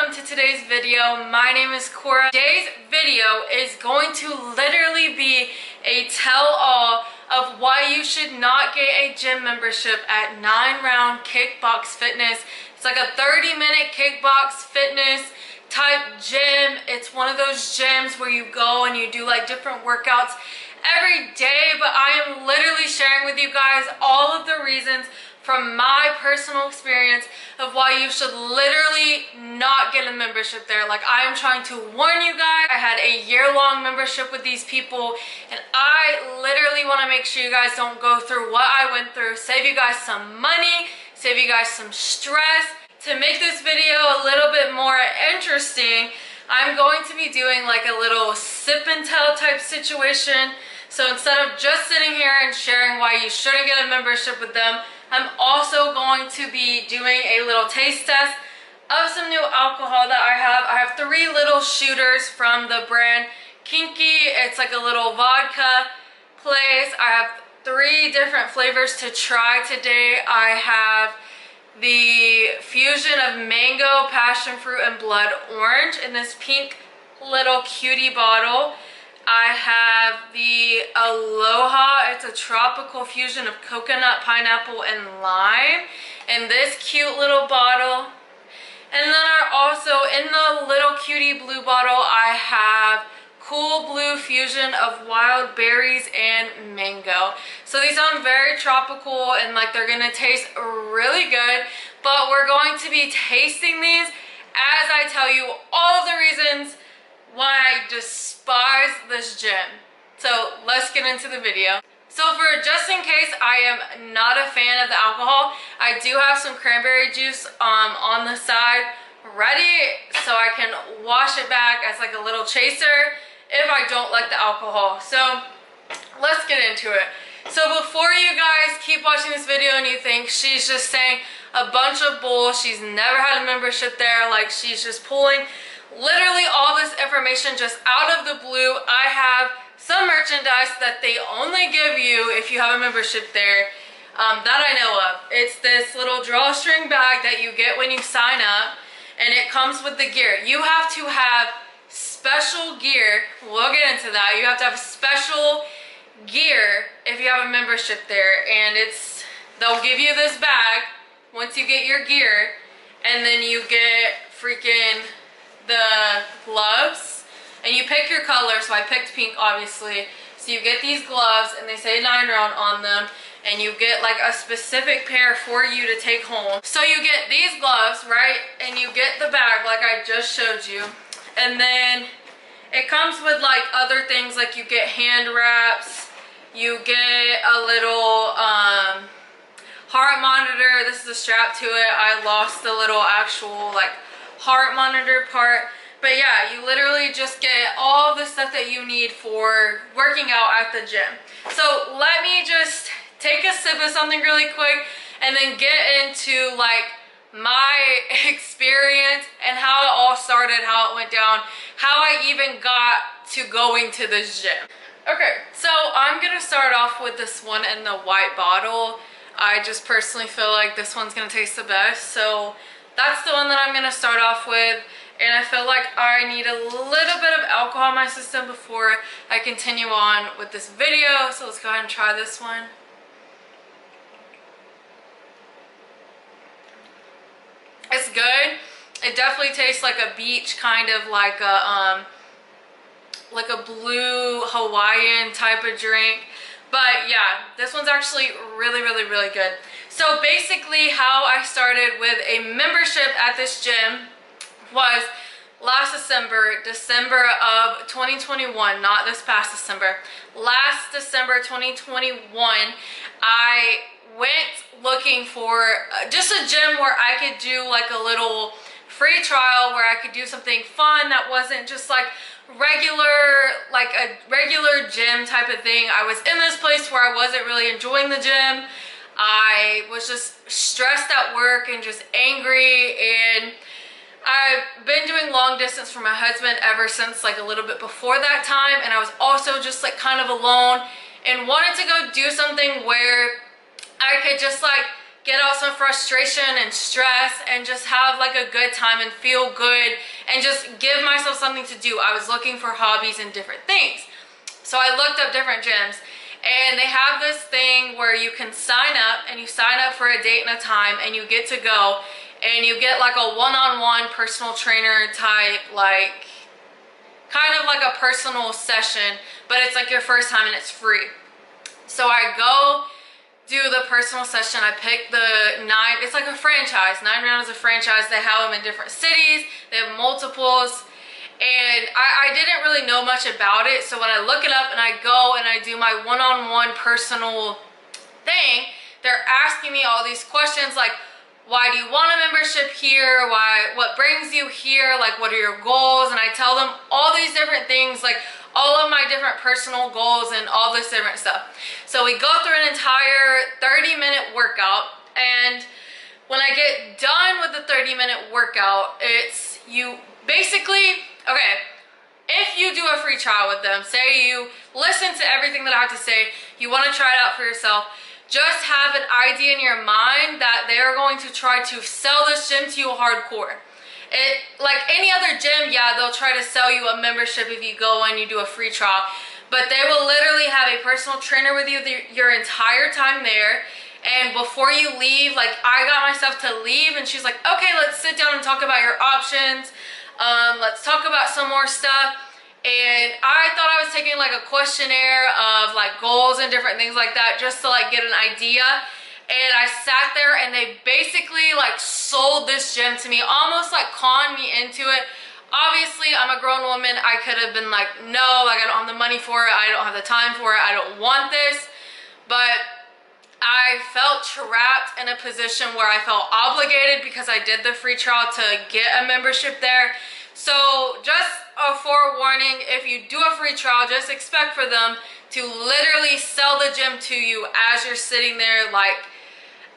welcome to today's video. My name is Cora. Today's video is going to literally be a tell-all of why you should not get a gym membership at 9Round Kickbox Fitness. It's like a 30-minute kickbox fitness type gym. It's one of those gyms where you go and you do like different workouts every day, but I am literally sharing with you guys all of the reasons from my personal experience of why you should literally not get a membership there. Like, I am trying to warn you guys. I had a year-long membership with these people, and I literally want to make sure you guys don't go through what I went through, save you guys some money, save you guys some stress. To make this video a little bit more interesting, I'm going to be doing like a little sip and tell type situation. So instead of just sitting here and sharing why you shouldn't get a membership with them, I'm also going to be doing a little taste test of some new alcohol that I have. I have 3 little shooters from the brand Kinky. It's like a little vodka place. I have 3 different flavors to try today. I have the fusion of mango, passion fruit, and blood orange in this pink little cutie bottle. I have the Aloha. It's a tropical fusion of coconut, pineapple, and lime in this cute little bottle. And then I also, in the little cutie blue bottle, I have cool blue fusion of wild berries and mango. So these sound very tropical and like they're gonna taste really good, but we're going to be tasting these as I tell you all of the reasons why I despise this gym. So let's get into the video. So for just in case I am not a fan of the alcohol, I do have some cranberry juice on the side ready so I can wash it back as like a little chaser if I don't like the alcohol. So let's get into it. So before you guys keep watching this video and you think she's just saying a bunch of bull, she's never had a membership there, like she's just pulling literally all this information just out of the blue, I have some merchandise that they only give you if you have a membership there that I know of. It's this little drawstring bag that you get when you sign up, and it comes with the gear. You have to have special gear. We'll get into that. You have to have special gear if you have a membership there, and they'll give you this bag once you get your gear, and then you get freaking the gloves, and you pick your color. So I picked pink, obviously. So you get these gloves and they say 9Round on them, and you get like a specific pair for you to take home. So you get these gloves, right, and you get the bag like I just showed you, and then it comes with like other things, like you get hand wraps, you get a little heart monitor. This is a strap to it. I lost the little actual like heart monitor part, but yeah, you literally just get all of the stuff that you need for working out at the gym. So let me just take a sip of something really quick and then get into like my experience and how it all started, how it went down, how I even got to going to this gym. Okay, so I'm gonna start off with this one in the white bottle. I just personally feel like this one's gonna taste the best, so that's the one that I'm gonna start off with. And I feel like I need a little bit of alcohol in my system before I continue on with this video. So let's go ahead and try this one. It's good. It definitely tastes like a beach, kind of like a blue Hawaiian type of drink. But yeah, this one's actually really, really, really good. So basically how I started with a membership at this gym was last December of 2021, not this past December. Last December 2021, I went looking for just a gym where I could do like a little free trial, where I could do something fun that wasn't just like like a regular gym type of thing. I was in this place where I wasn't really enjoying the gym. I was just stressed at work and just angry, and I've been doing long distance for my husband ever since like a little bit before that time, and I was also just like kind of alone and wanted to go do something where I could just like get out some frustration and stress and just have like a good time and feel good and just give myself something to do. I was looking for hobbies and different things. So I looked up different gyms, and they have this thing where you can sign up, and you sign up for a date and a time, and you get to go, and you get like a one-on-one personal trainer type, like kind of like a personal session, but it's like your first time and it's free. So I go do the personal session. I pick the it's like a franchise. 9Round is a franchise. They have them in different cities. They have multiples. And I didn't really know much about it. So when I look it up and I go and I do my one-on-one personal thing, they're asking me all these questions like, why do you want a membership here? What brings you here? Like, what are your goals? And I tell them all these different things, like all of my different personal goals and all this different stuff. So we go through an entire 30-minute workout, and when I get done with the 30-minute workout, it's you basically, okay, if you do a free trial with them, say you listen to everything that I have to say, you want to try it out for yourself, just have an idea in your mind that they're going to try to sell this gym to you hardcore. Like any other gym, yeah, they'll try to sell you a membership if you go and you do a free trial, but they will literally have a personal trainer with you your entire time there. And before you leave, like I got myself to leave, and she's like, okay, let's sit down and talk about your options. Let's talk about some more stuff. And I thought I was taking like a questionnaire of like goals and different things like that, just to like get an idea. And I sat there, and they basically like sold this gym to me, almost like conned me into it. Obviously, I'm a grown woman. I could have been like, no, like I don't have the money for it. I don't have the time for it. I don't want this. But I felt trapped in a position where I felt obligated because I did the free trial to get a membership there. So just a forewarning, if you do a free trial, just expect for them to literally sell the gym to you as you're sitting there, like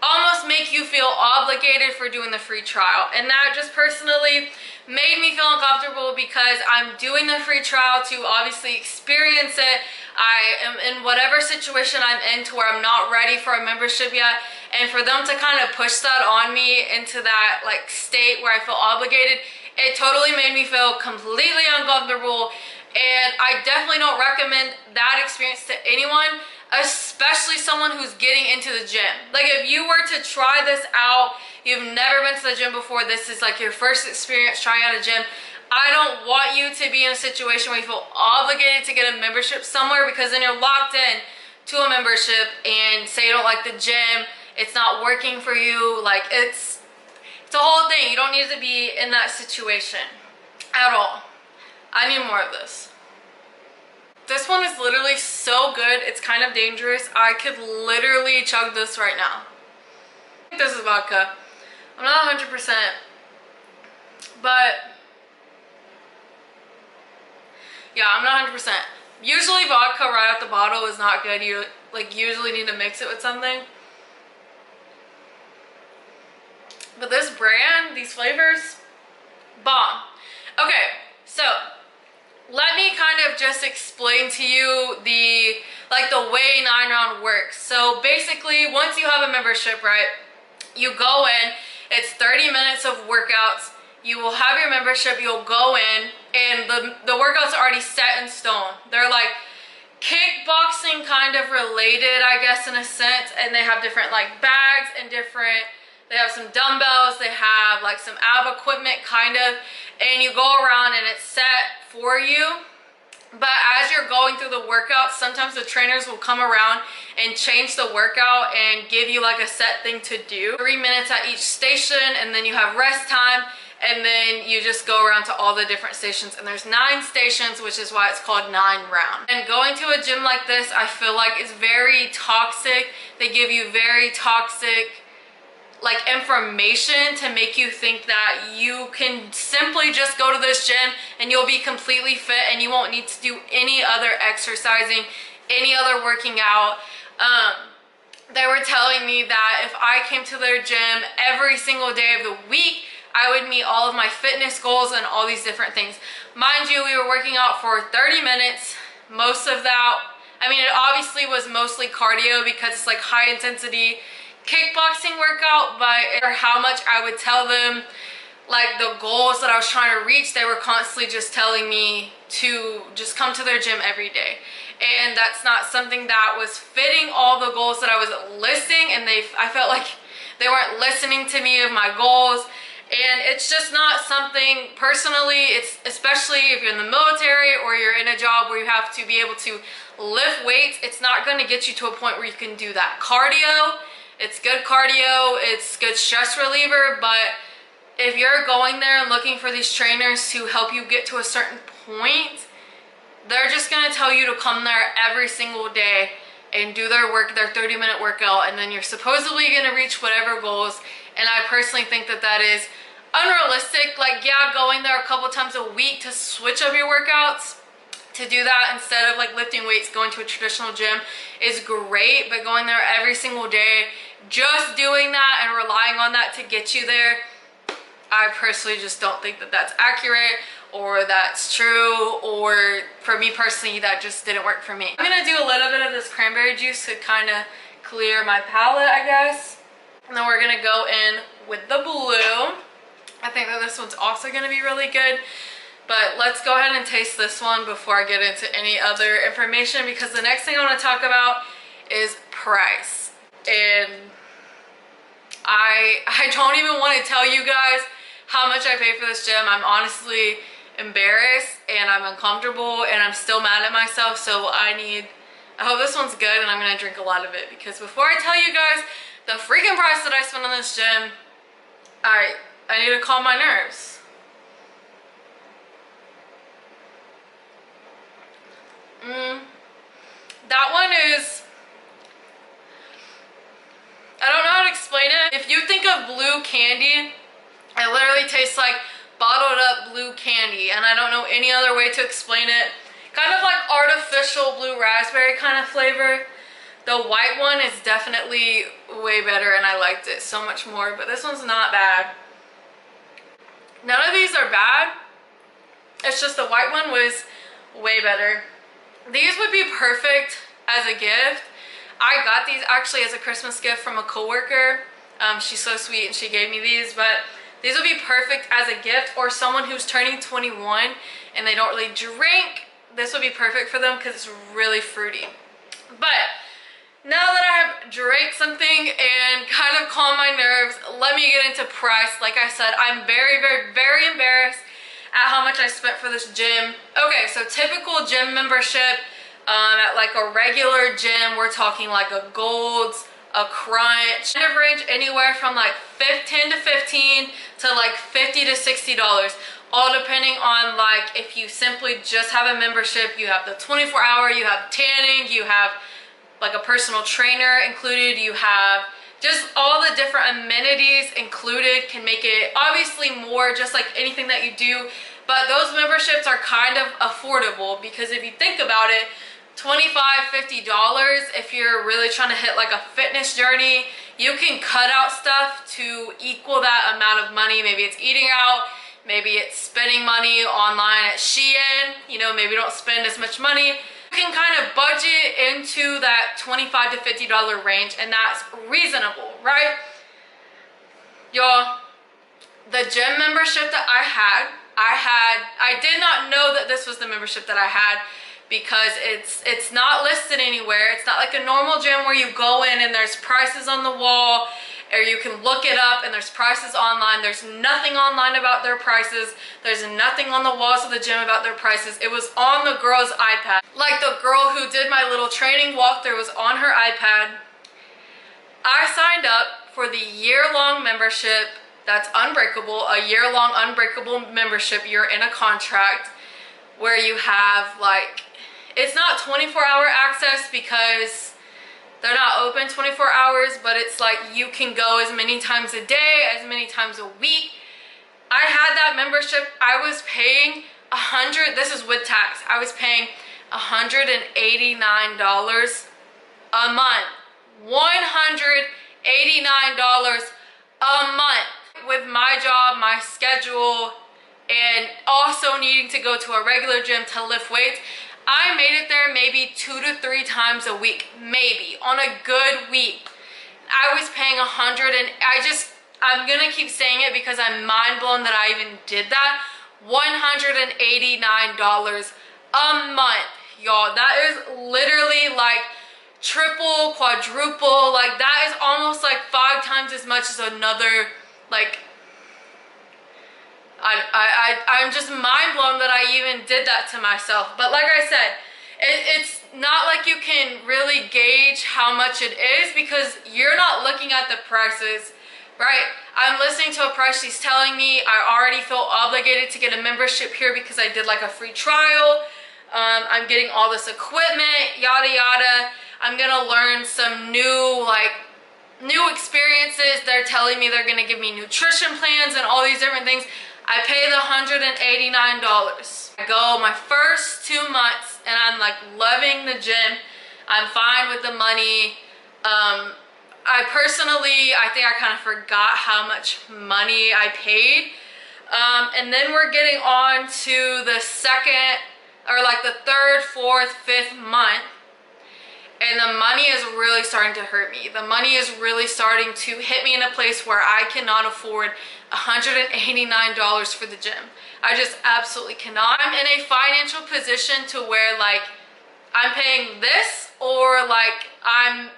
almost make you feel obligated for doing the free trial. And that just personally made me feel uncomfortable because I'm doing the free trial to obviously experience it. I am in whatever situation I'm in to where I'm not ready for a membership yet, and for them to kind of push that on me into that like state where I feel obligated, it totally made me feel completely uncomfortable. And I definitely don't recommend that experience to anyone, especially someone who's getting into the gym. Like if you were to try this out, you've never been to the gym before, this is like your first experience trying out a gym, I don't want you to be in a situation where you feel obligated to get a membership somewhere, because then you're locked in to a membership and say you don't like the gym, it's not working for you. Like it's a whole thing. You don't need to be in that situation at all. I need more of this. This one is literally so good, it's kind of dangerous. I could literally chug this right now. I think this is vodka. I'm not 100%, but yeah, I'm not 100%. Usually vodka right out the bottle is not good. You like usually need to mix it with something. But this brand, these flavors, bomb. Okay, so let me kind of just explain to you the way 9Round works. So basically, once you have a membership, right, you go in, it's 30 minutes of workouts. You will have your membership, you'll go in, and the workouts are already set in stone. They're like kickboxing kind of related, I guess, in a sense, and they have different like bags and they have some dumbbells, they have like some ab equipment kind of, and you go around and it's set for you. But as you're going through the workout, sometimes the trainers will come around and change the workout and give you like a set thing to do. 3 minutes at each station, and then you have rest time, and then you just go around to all the different stations. And there's 9 stations, which is why it's called 9Round. And going to a gym like this, I feel like it's very toxic. They give you very toxic like information to make you think that you can simply just go to this gym and you'll be completely fit and you won't need to do any other exercising, any other working out. They were telling me that if I came to their gym every single day of the week, I would meet all of my fitness goals and all these different things. Mind you, we were working out for 30 minutes. Most of that, I mean, it obviously was mostly cardio because it's like high intensity kickboxing workout, but or how much I would tell them like the goals that I was trying to reach, they were constantly just telling me to just come to their gym every day. And that's not something that was fitting all the goals that I was listing, and I felt like they weren't listening to me of my goals. And it's just not something, personally, it's especially if you're in the military or you're in a job where you have to be able to lift weights, it's not going to get you to a point where you can do that. Cardio, it's good cardio, it's good stress reliever, but if you're going there and looking for these trainers to help you get to a certain point, they're just going to tell you to come there every single day and do their 30-minute workout, and then you're supposedly going to reach whatever goals. And I personally think that that is unrealistic. Like, yeah, going there a couple times a week to switch up your workouts, to do that instead of like lifting weights, going to a traditional gym is great, but going there every single day, just doing that and relying on that to get you there, I personally just don't think that that's accurate or that's true, or for me personally, that just didn't work for me. I'm gonna do a little bit of this cranberry juice to kind of clear my palate, I guess. And then we're gonna go in with the blue. I think that this one's also gonna be really good, but let's go ahead and taste this one before I get into any other information, because the next thing I wanna talk about is price. And I don't even wanna tell you guys how much I pay for this gym. I'm honestly embarrassed and I'm uncomfortable and I'm still mad at myself, so I hope this one's good, and I'm gonna drink a lot of it, because before I tell you guys the freaking price that I spent on this gym, I need to calm my nerves. That one is, I don't know how to explain it. If you think of blue candy, it literally tastes like bottled up blue candy, and I don't know any other way to explain it. Kind of like artificial blue raspberry kind of flavor. The white one is definitely way better, and I liked it so much more, but this one's not bad. None of these are bad. It's just the white one was way better. These would be perfect as a gift. I got these actually as a Christmas gift from a coworker. She's so sweet and she gave me these, but these would be perfect as a gift, or someone who's turning 21 and they don't really drink. This would be perfect for them because it's really fruity. But now that I have drank something and kind of calmed my nerves, let me get into price. Like I said, I'm very, very, very embarrassed at how much I spent for this gym. Okay, so typical gym membership, at like a regular gym, we're talking like a Gold's, a Crunch, kind of range anywhere from like 10 to 15 to like $50 to $60, all depending on like if you simply just have a membership, you have the 24-hour, you have tanning, you have like a personal trainer included, you have just all the different amenities included, can make it obviously more, just like anything that you do. But those memberships are kind of affordable, because if you think about it, $25, $50, if you're really trying to hit like a fitness journey, you can cut out stuff to equal that amount of money. Maybe it's eating out, maybe it's spending money online at Shein, you know, maybe don't spend as much money. You can kind of budget into that $25 to $50 range, and that's reasonable, right? Y'all, the gym membership that I did not know that this was the membership that I had, because it's not listed anywhere. It's not like a normal gym where you go in and there's prices on the wall, or you can look it up and there's prices online. There's nothing online about their prices. There's nothing on the walls of the gym about their prices. It was on the girl's iPad. Like the girl who did my little training walkthrough was on her iPad. I signed up for the year-long membership that's unbreakable, a year-long unbreakable membership. You're in a contract where you have like, it's not 24-hour access because they're not open 24 hours, but it's like you can go as many times a day, as many times a week. I had that membership. I was paying this is with tax, I was paying $189 a month. $189 a month. With my job, my schedule, and also needing to go to a regular gym to lift weights, I made it there maybe 2 to 3 times a week, maybe on a good week. I was paying I'm gonna keep saying it because I'm mind blown that I even did that. $189 a month, y'all. That is literally like triple, quadruple, like that is almost like 5 times as much as another, like, I'm just mind blown that I even did that to myself. But like I said, it's not like you can really gauge how much it is because you're not looking at the prices, right? I'm listening to a price she's telling me. I already feel obligated to get a membership here because I did like a free trial. I'm getting all this equipment, yada yada. I'm gonna learn some new experiences. They're telling me they're gonna give me nutrition plans and all these different things. I pay the $189. I go my first 2 months and I'm like loving the gym. I'm fine with the money. I think I kind of forgot how much money I paid. And then we're getting on to the second, or like the third, fourth, fifth month. And the money is really starting to hurt me. The money is really starting to hit me in a place where I cannot afford $189 for the gym. I just absolutely cannot. I'm in a financial position to where like I'm paying this, or like I'm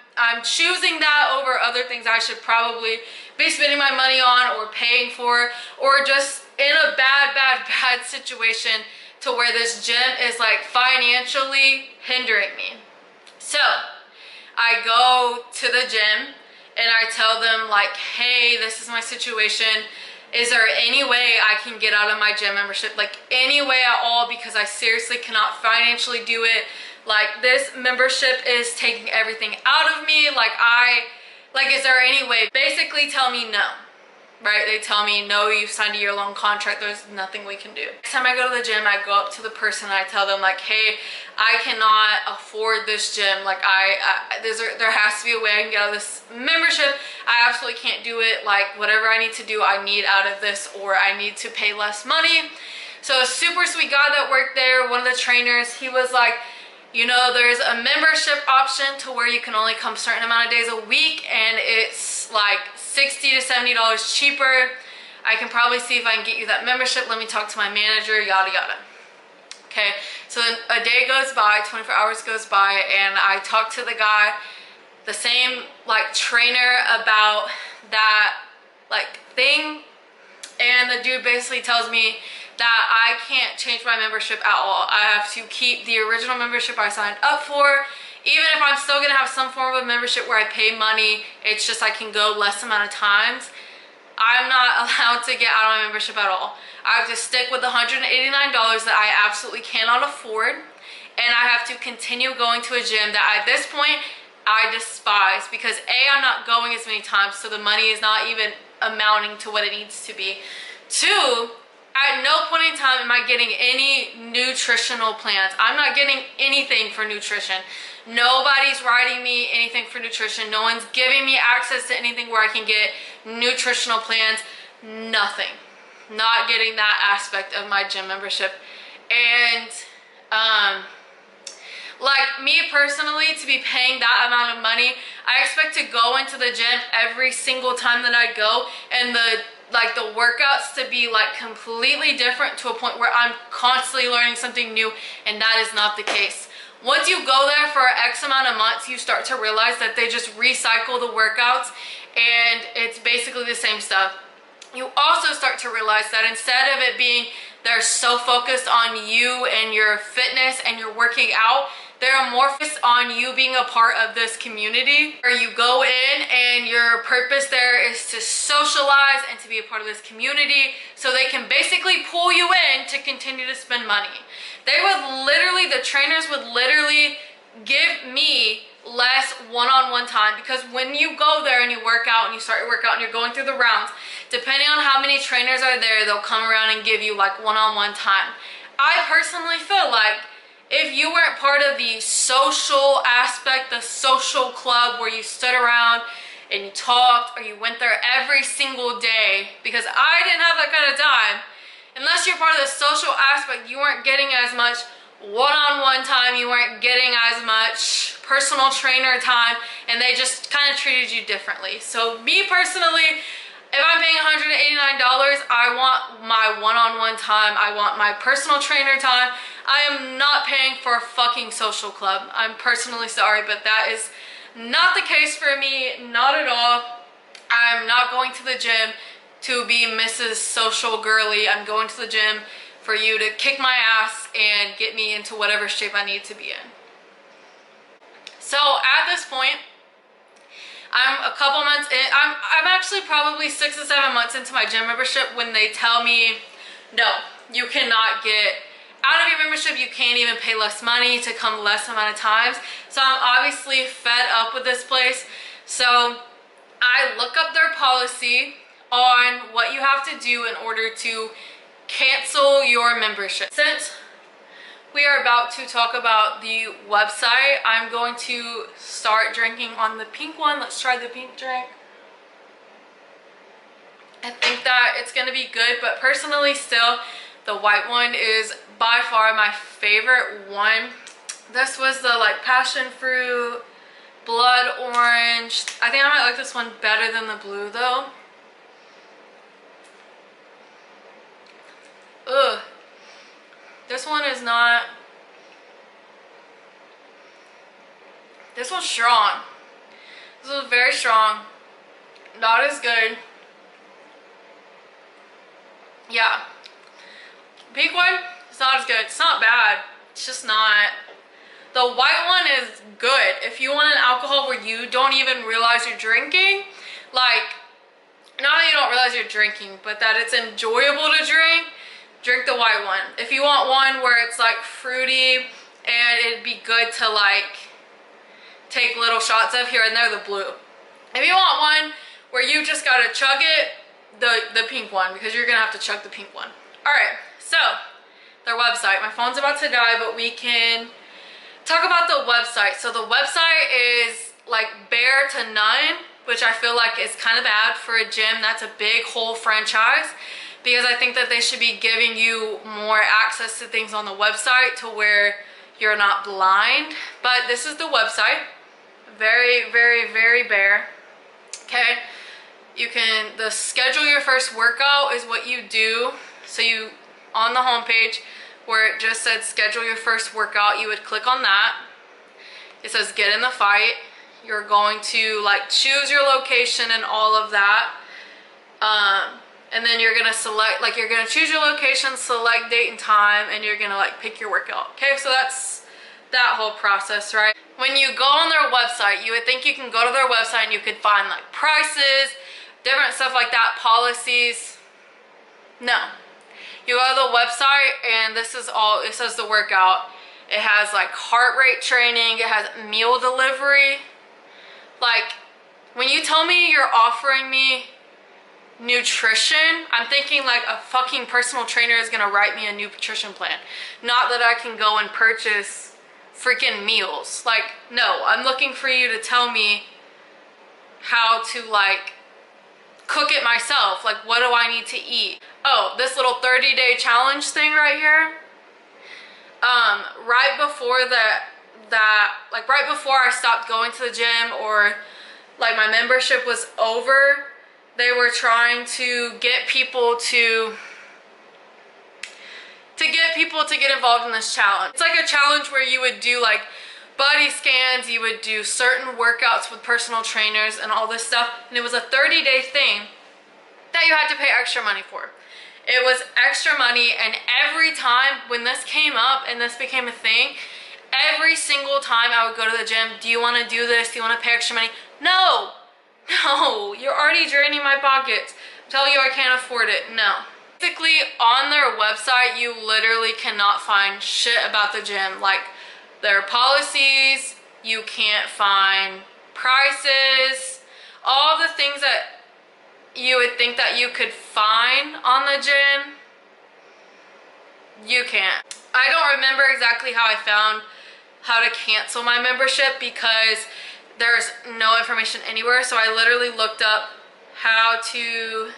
choosing that over other things I should probably be spending my money on or paying for, or just in a bad situation to where this gym is like financially hindering me. So I go to the gym and I tell them like, hey, this is my situation. Is there any way I can get out of my gym membership? Like any way at all, because I seriously cannot financially do it. Like this membership is taking everything out of me. Is there any way? Basically tell me no, right? They tell me no, you've signed a year-long contract. There's nothing we can do. Next time I go to the gym, I go up to the person and I tell them like, hey, I cannot afford this gym. Like there has to be a way I can get out of this membership. I absolutely can't do it. Like whatever I need to do, I need out of this, or I need to pay less money. So a super sweet guy that worked there, one of the trainers, he was like, you know, there's a membership option to where you can only come a certain amount of days a week, and it's like $60 to $70 cheaper. I can probably see if I can get you that membership. Let me talk to my manager, yada yada. Okay, so then a day goes by, 24 hours goes by, and I talk to the guy, the same like trainer, about that like thing, and the dude basically tells me that I can't change my membership at all. I have to keep the original membership I signed up for. Even if I'm still gonna have some form of membership where I pay money, it's just I can go less amount of times. I'm not allowed to get out of my membership at all. I have to stick with the $189 that I absolutely cannot afford, and I have to continue going to a gym that at this point I despise, because A, I'm not going as many times, so the money is not even amounting to what it needs to be. 2, at no point in time am I getting any nutritional plans. I'm not getting anything for nutrition. Nobody's writing me anything for nutrition. No one's giving me access to anything where I can get nutritional plans. Nothing. Not getting that aspect of my gym membership. And like me personally, to be paying that amount of money, I expect to go into the gym every single time that I go, and the workouts to be like completely different, to a point where I'm constantly learning something new, and that is not the case. Once you go there for X amount of months, you start to realize that they just recycle the workouts and it's basically the same stuff. You also start to realize that instead of it being they're so focused on you and your fitness and your working out, they're more focused on you being a part of this community, where you go in and your purpose there is to socialize and to be a part of this community, so they can basically pull you in to continue to spend money. They would literally, the trainers would literally give me less one-on-one time, because when you go there and you work out and you start your workout and you're going through the rounds, depending on how many trainers are there, they'll come around and give you like one-on-one time. I personally feel like if you weren't part of the social aspect, the social club where you stood around and you talked, or you went there every single day, because I didn't have that kind of time, unless you're part of the social aspect, you weren't getting as much one-on-one time, you weren't getting as much personal trainer time, and they just kind of treated you differently. So me personally, if I'm paying $189, I want my one-on-one time. I want my personal trainer time. I am not paying for a fucking social club. I'm personally sorry, but that is not the case for me, not at all. I'm not going to the gym to be Mrs. Social Girly. I'm going to the gym for you to kick my ass and get me into whatever shape I need to be in. So at this point, I'm a couple months in. I'm actually probably 6 to 7 months into my gym membership when they tell me, no, you cannot get out of your membership. You can't even pay less money to come less amount of times. So I'm obviously fed up with this place. So I look up their policy on what you have to do in order to cancel your membership. Since we are about to talk about the website, I'm going to start drinking on the pink one. Let's try the pink drink. I think that it's going to be good, but personally still, the white one is by far my favorite one. This was the like passion fruit, blood orange. I think I might like this one better than the blue though. Ugh. This one is not. This one's strong. This one's very strong. Not as good. Yeah. Pink one, it's not as good. It's not bad. It's just not. The white one is good. If you want an alcohol where you don't even realize you're drinking, like, not that you don't realize you're drinking, but that it's enjoyable to drink the white one. If you want one where it's like fruity and it'd be good to like take little shots of here and there, the blue. If you want one where you just gotta chug it, the pink one, because you're gonna have to chug the pink one. All right, so their website. My phone's about to die, but we can talk about the website. So the website is like bare to none, which I feel like is kind of bad for a gym that's a big whole franchise, because I think that they should be giving you more access to things on the website to where you're not blind. But this is the website. Very, very, very bare. Okay. You can, the schedule your first workout is what you do. So you, on the homepage where it just said schedule your first workout, you would click on that. It says get in the fight. You're going to like choose your location and all of that. And then you're gonna select, like you're gonna choose your location, select date and time, and you're gonna like pick your workout. Okay, so that's that whole process, right? When you go on their website, you would think you can go to their website and you could find like prices, different stuff like that, policies. No. You go to the website and this is all, it says the workout. It has like heart rate training, it has meal delivery. Like, when you tell me you're offering me nutrition, I'm thinking like a fucking personal trainer is gonna write me a nutrition plan. Not that I can go and purchase freaking meals. Like, no, I'm looking for you to tell me how to like cook it myself. Like, what do I need to eat? Oh, this little 30-day challenge thing right here. Right before right before I stopped going to the gym, or like my membership was over, they were trying to get people to get involved in this challenge. It's like a challenge where you would do like body scans, you would do certain workouts with personal trainers and all this stuff, and it was a 30-day thing that you had to pay extra money for. It was extra money, and every time when this came up and this became a thing, every single time I would go to the gym, do you want to do this? Do you want to pay extra money? No, you're already draining my pockets. I'm telling you I can't afford it. No. Basically, on their website, you literally cannot find shit about the gym. Like, their policies, you can't find prices, all the things that you would think that you could find on the gym, you can't. I don't remember exactly how I found how to cancel my membership because there's no information anywhere. So I literally looked up how to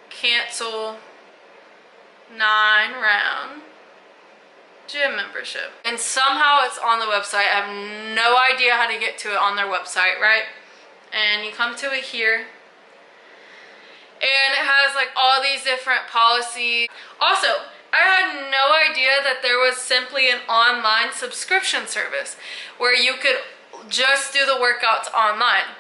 cancel 9Round. gym membership. And somehow it's on the website. I have no idea how to get to it on their website, right? And you come to it here. And it has like all these different policies. Also, I had no idea that there was simply an online subscription service where you could just do the workouts online.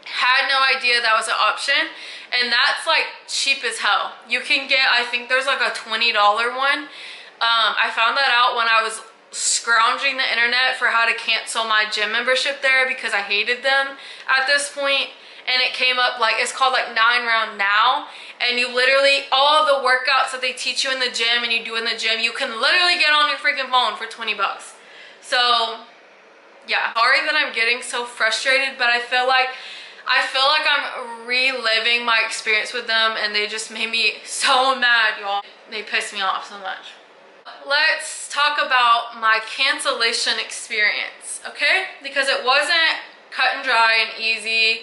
Had no idea that was an option, and that's like cheap as hell. You can get, I think there's like a $20 one. I found that out when I was scrounging the internet for how to cancel my gym membership there because I hated them at this point. And it came up like, it's called like 9Round now, and you literally, all of the workouts that they teach you in the gym and you do in the gym, you can literally get on your freaking phone for 20 bucks. So yeah, sorry that I'm getting so frustrated, but I feel like I'm reliving my experience with them, and they just made me so mad, y'all. They pissed me off so much. Let's talk about my cancellation experience, okay? Because it wasn't cut and dry and easy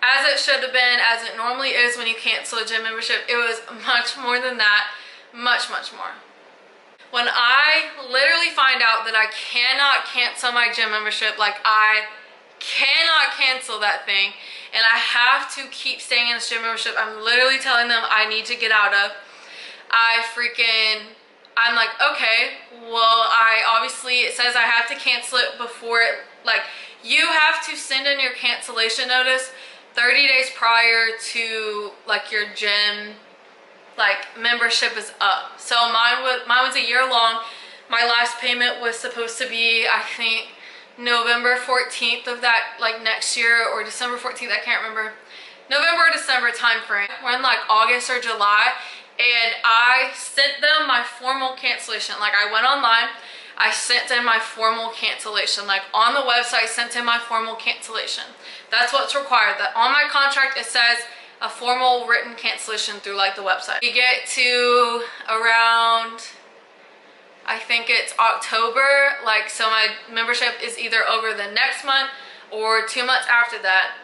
as it should have been, as it normally is when you cancel a gym membership. It was much more than that, much more. When I literally find out that I cannot cancel my gym membership, like I cannot cancel that thing, and I have to keep staying in this gym membership I'm literally telling them I need to get out of, I'm like, okay, well, obviously it says I have to cancel it before it, like, you have to send in your cancellation notice 30 days prior to like your gym like membership is up. So mine was a year long. My last payment was supposed to be, I think, November 14th of that like next year, or December 14th, I can't remember. November or December time frame. We're in like August or July, and I sent them my formal cancellation. Like I went online, I sent in my formal cancellation, like on the website, sent in my formal cancellation. That's what's required. That on my contract it says a formal written cancellation through like the website. You get to around, I think it's October, like, so my membership is either over the next month or 2 months after that.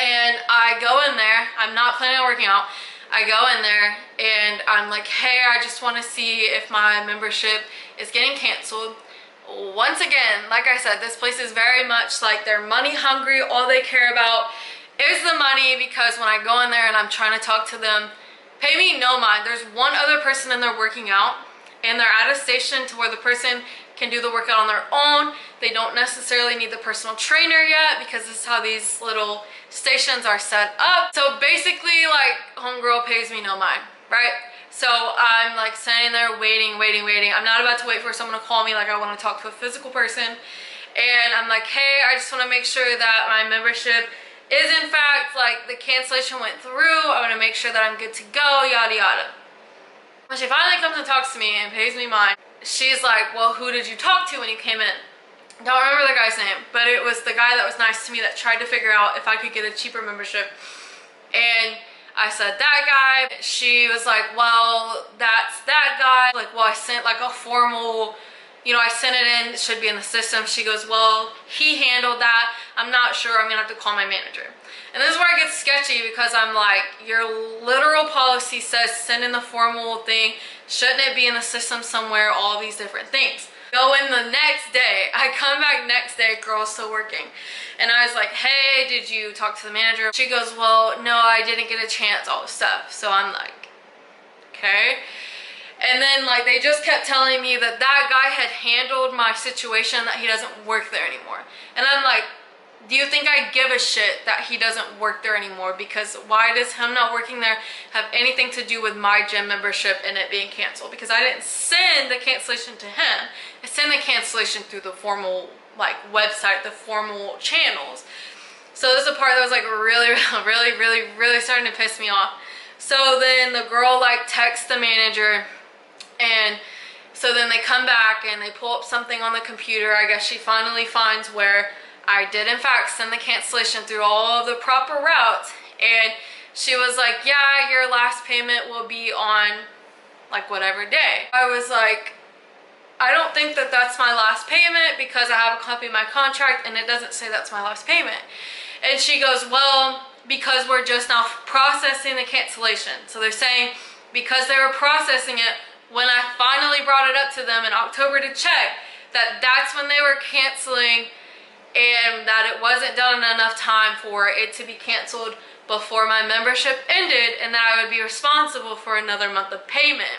And I go in there, I'm not planning on working out. I go in there and I'm like, hey, I just want to see if my membership is getting canceled. Once again, like I said, this place is very much like they're money hungry. All they care about is the money, because when I go in there and I'm trying to talk to them, pay me no mind. There's one other person in there working out, and they're at a station to where the person can do the workout on their own. They don't necessarily need the personal trainer yet, because this is how these little stations are set up. So basically, like, homegirl pays me no mind, right? So I'm like sitting there waiting. I'm not about to wait for someone to call me, like I want to talk to a physical person. And I'm like, hey, I just want to make sure that my membership is in fact, like, the cancellation went through. I want to make sure that I'm good to go, yada yada. When she finally comes and talks to me and pays me mine, she's like, well, who did you talk to when you came in? Don't remember the guy's name, but it was the guy that was nice to me that tried to figure out if I could get a cheaper membership. And I said, that guy. She was like, well, that's that guy. Like, well, I sent like a formal, you know, I sent it in, it should be in the system. She goes, well, he handled that. I'm not sure, I'm gonna have to call my manager. And this is where it gets sketchy, because I'm like, your literal policy says send in the formal thing. Shouldn't it be in the system somewhere? All these different things. Go in the next day. I come back next day, girl's still working. And I was like, hey, did you talk to the manager? She goes, well, no, I didn't get a chance, all this stuff. So I'm like, okay. And then like they just kept telling me that that guy had handled my situation, that he doesn't work there anymore. And I'm like, do you think I give a shit that he doesn't work there anymore? Because why does him not working there have anything to do with my gym membership and it being canceled? Because I didn't send the cancellation to him. I sent the cancellation through the formal like website, the formal channels. So this is a part that was like really starting to piss me off. So then the girl like texts the manager, and so then they come back and they pull up something on the computer. I guess she finally finds where I did in fact send the cancellation through all of the proper routes, and she was like, yeah, your last payment will be on like whatever day. I was like, I don't think that that's my last payment, because I have a copy of my contract and it doesn't say that's my last payment. And she goes, well, because we're just now processing the cancellation. So they're saying because they were processing it, when I finally brought it up to them in October to check, that's when they were canceling, and that it wasn't done in enough time for it to be canceled before my membership ended, and that I would be responsible for another month of payment.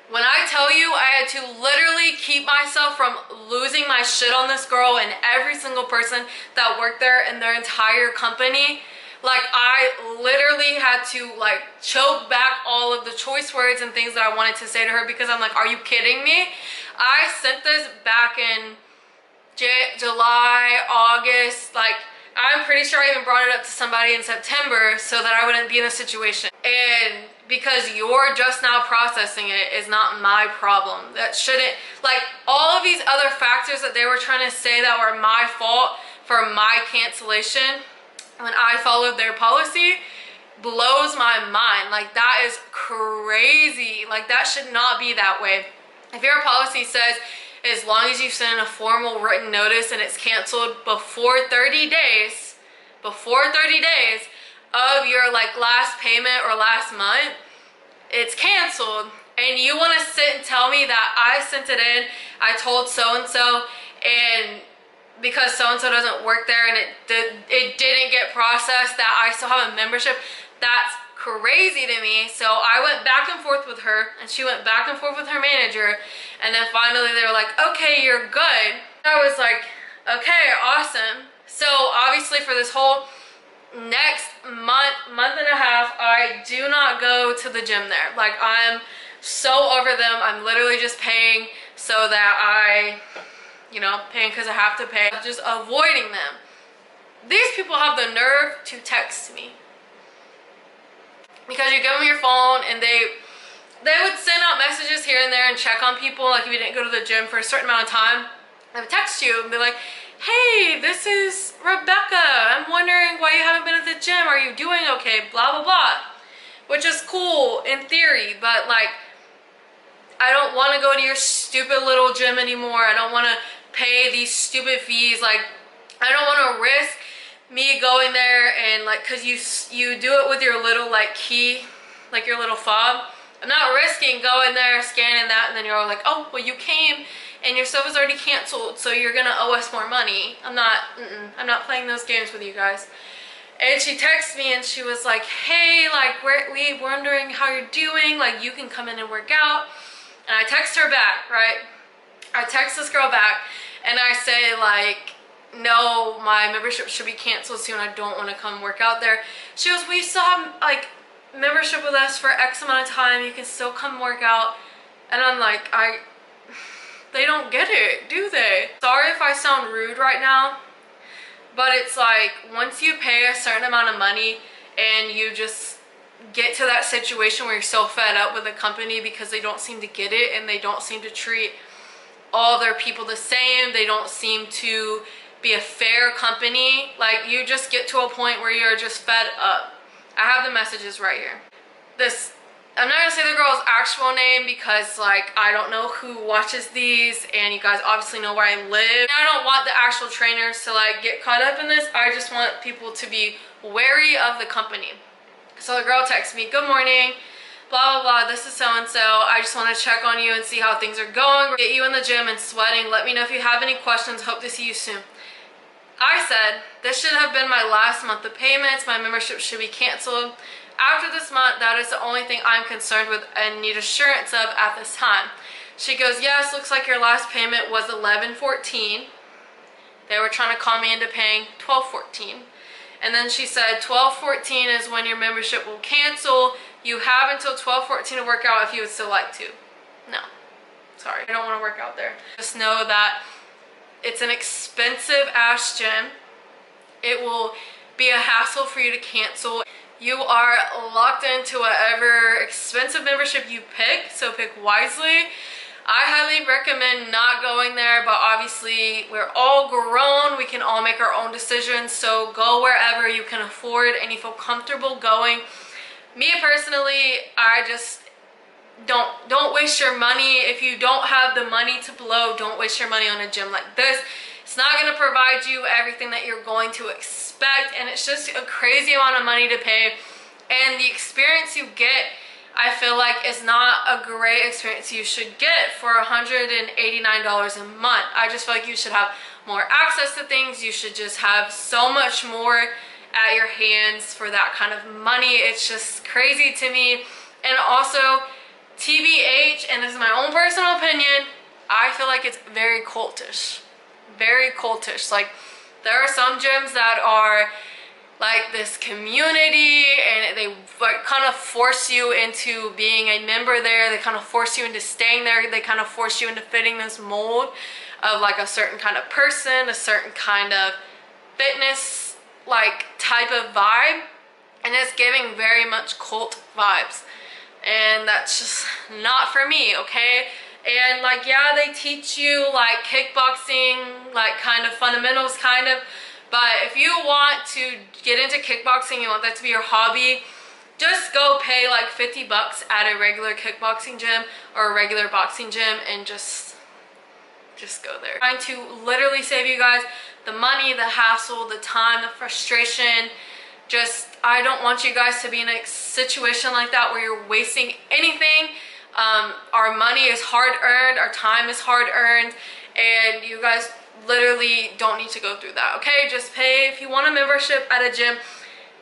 When I tell you I had to literally keep myself from losing my shit on this girl and every single person that worked there in their entire company, like I literally had to like choke back all of the choice words and things that I wanted to say to her, because I'm like, are you kidding me? I sent this back in July, August, like I'm pretty sure I even brought it up to somebody in September so that I wouldn't be in a situation. And because you're just now processing it is not my problem. That shouldn't, like all of these other factors that they were trying to say that were my fault for my cancellation when I followed their policy blows my mind. Like that is crazy. Like that should not be that way. If your policy says as long as you send in a formal written notice and it's canceled before 30 days of your like last payment or last month, it's canceled, and you want to sit and tell me that I sent it in, I told so-and-so, and because so-and-so doesn't work there and it didn't get processed, that I still have a membership, that's crazy to me. So I went back and forth with her, and she went back and forth with her manager, and then finally they were like, okay, you're good. I was like, okay, awesome. So obviously for this whole next month and a half, I do not go to the gym there. Like I'm so over them. I'm literally just paying so that paying because I have to pay. I'm just avoiding them. These people have the nerve to text me because you give them your phone and they would send out messages here and there and check on people. Like if you didn't go to the gym for a certain amount of time, they would text you and be like, hey, this is Rebecca. I'm wondering why you haven't been at the gym. Are you doing okay? Blah, blah, blah. Which is cool in theory, but like, I don't want to go to your stupid little gym anymore. I don't want to pay these stupid fees. Like, I don't want to risk me going there and like, cause you do it with your little like key, like your little fob. I'm not risking going there, scanning that, and then you're like, oh, well you came and your stuff is already canceled, so you're gonna owe us more money. I'm not playing those games with you guys. And she texted me and she was like, hey, like we're wondering how you're doing, like you can come in and work out. And I text her back, right? I text this girl back and I say like, no, my membership should be canceled soon. I don't want to come work out there. She goes, we still have like membership with us for X amount of time. You can still come work out. And I'm like, they don't get it, do they? Sorry if I sound rude right now, but it's like once you pay a certain amount of money and you just get to that situation where you're so fed up with the company because they don't seem to get it and they don't seem to treat all their people the same, they don't seem to be a fair company, like you just get to a point where you're just fed up. I have the messages right here. I'm not gonna say the girl's actual name because like I don't know who watches these and you guys obviously know where I live. I don't want the actual trainers to like get caught up in this. I just want people to be wary of the company. So the girl texts me, good morning, blah, blah, blah, this is so-and-so. I just want to check on you and see how things are going. Get you in the gym and sweating. Let me know if you have any questions. Hope to see you soon. I said, this should have been my last month of payments. My membership should be canceled. After this month, that is the only thing I'm concerned with and need assurance of at this time. She goes, yes, looks like your last payment was $11.14. They were trying to call me into paying $12.14. And then she said, $12.14 is when your membership will cancel. You have until $12.14 to work out if you would still like to. No, sorry, I don't want to work out there. Just know that it's an expensive ass gym. It will be a hassle for you to cancel. You are locked into whatever expensive membership you pick, so pick wisely. I highly recommend not going there, but obviously we're all grown. We can all make our own decisions, so go wherever you can afford and you feel comfortable going. Me personally, I just don't waste your money. If you don't have the money to blow, don't waste your money on a gym like this. It's not going to provide you everything that you're going to expect, and it's just a crazy amount of money to pay. And the experience you get, I feel like it's not a great experience you should get for $189 a month. I just feel like you should have more access to things. You should just have so much more at your hands for that kind of money. It's just crazy to me. And also, TBH, and this is my own personal opinion, I feel like it's very cultish. Very cultish. Like, there are some gyms that are like this community, and they like kind of force you into being a member there. They kind of force you into staying there. They kind of force you into fitting this mold of like a certain kind of person, a certain kind of fitness like type of vibe, and it's giving very much cult vibes, and that's just not for me, okay? And like, yeah, they teach you like kickboxing, like kind of fundamentals kind of, but if you want to get into kickboxing, you want that to be your hobby, just go pay like 50 bucks at a regular kickboxing gym or a regular boxing gym and just go there. I'm trying to literally save you guys the money, the hassle, the time, the frustration. Just, I don't want you guys to be in a situation like that where you're wasting anything. Our money is hard earned, our time is hard earned, and you guys literally don't need to go through that, okay? Just pay, if you want a membership at a gym,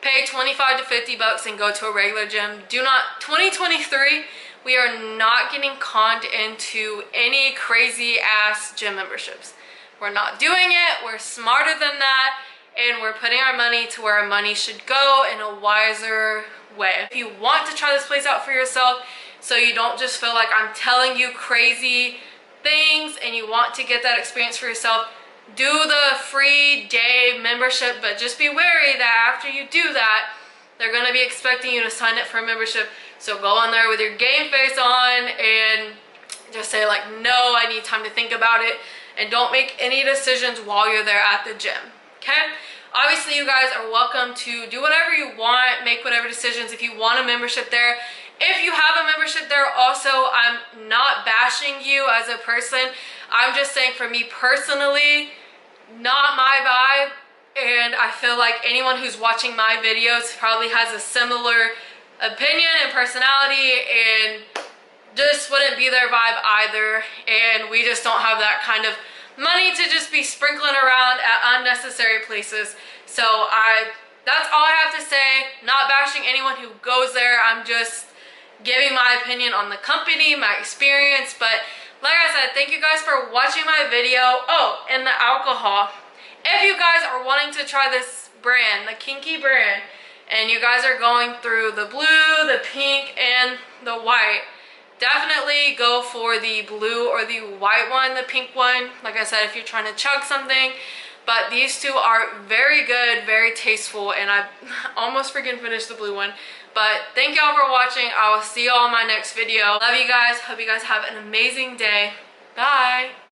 pay 25 to 50 bucks and go to a regular gym. Do not, 2023, we are not getting conned into any crazy ass gym memberships. We're not doing it, we're smarter than that, and we're putting our money to where our money should go in a wiser way. If you want to try this place out for yourself, so you don't just feel like I'm telling you crazy things and you want to get that experience for yourself, do the free day membership, but just be wary that after you do that, they're going to be expecting you to sign up for a membership. So go on there with your game face on and just say like, no, I need time to think about it, and don't make any decisions while you're there at the gym, okay? Obviously, you guys are welcome to do whatever you want, make whatever decisions. If you want a membership there, if you have a membership there, also, I'm not bashing you as a person. I'm just saying, for me personally, not my vibe. And I feel like anyone who's watching my videos probably has a similar opinion and personality, and just wouldn't be their vibe either. And we just don't have that kind of money to just be sprinkling around at unnecessary places. So that's all I have to say. Not bashing anyone who goes there. I'm just giving my opinion on the company, my experience. But like I said, thank you guys for watching my video. Oh, and the alcohol. If you guys are wanting to try this brand, the Kinky brand, and you guys are going through the blue, the pink, and the white, definitely go for the blue or the white one, the pink one. Like I said, if you're trying to chug something. But these two are very good, very tasteful, and I almost freaking finished the blue one. But thank y'all for watching. I will see y'all in my next video. Love you guys. Hope you guys have an amazing day. Bye.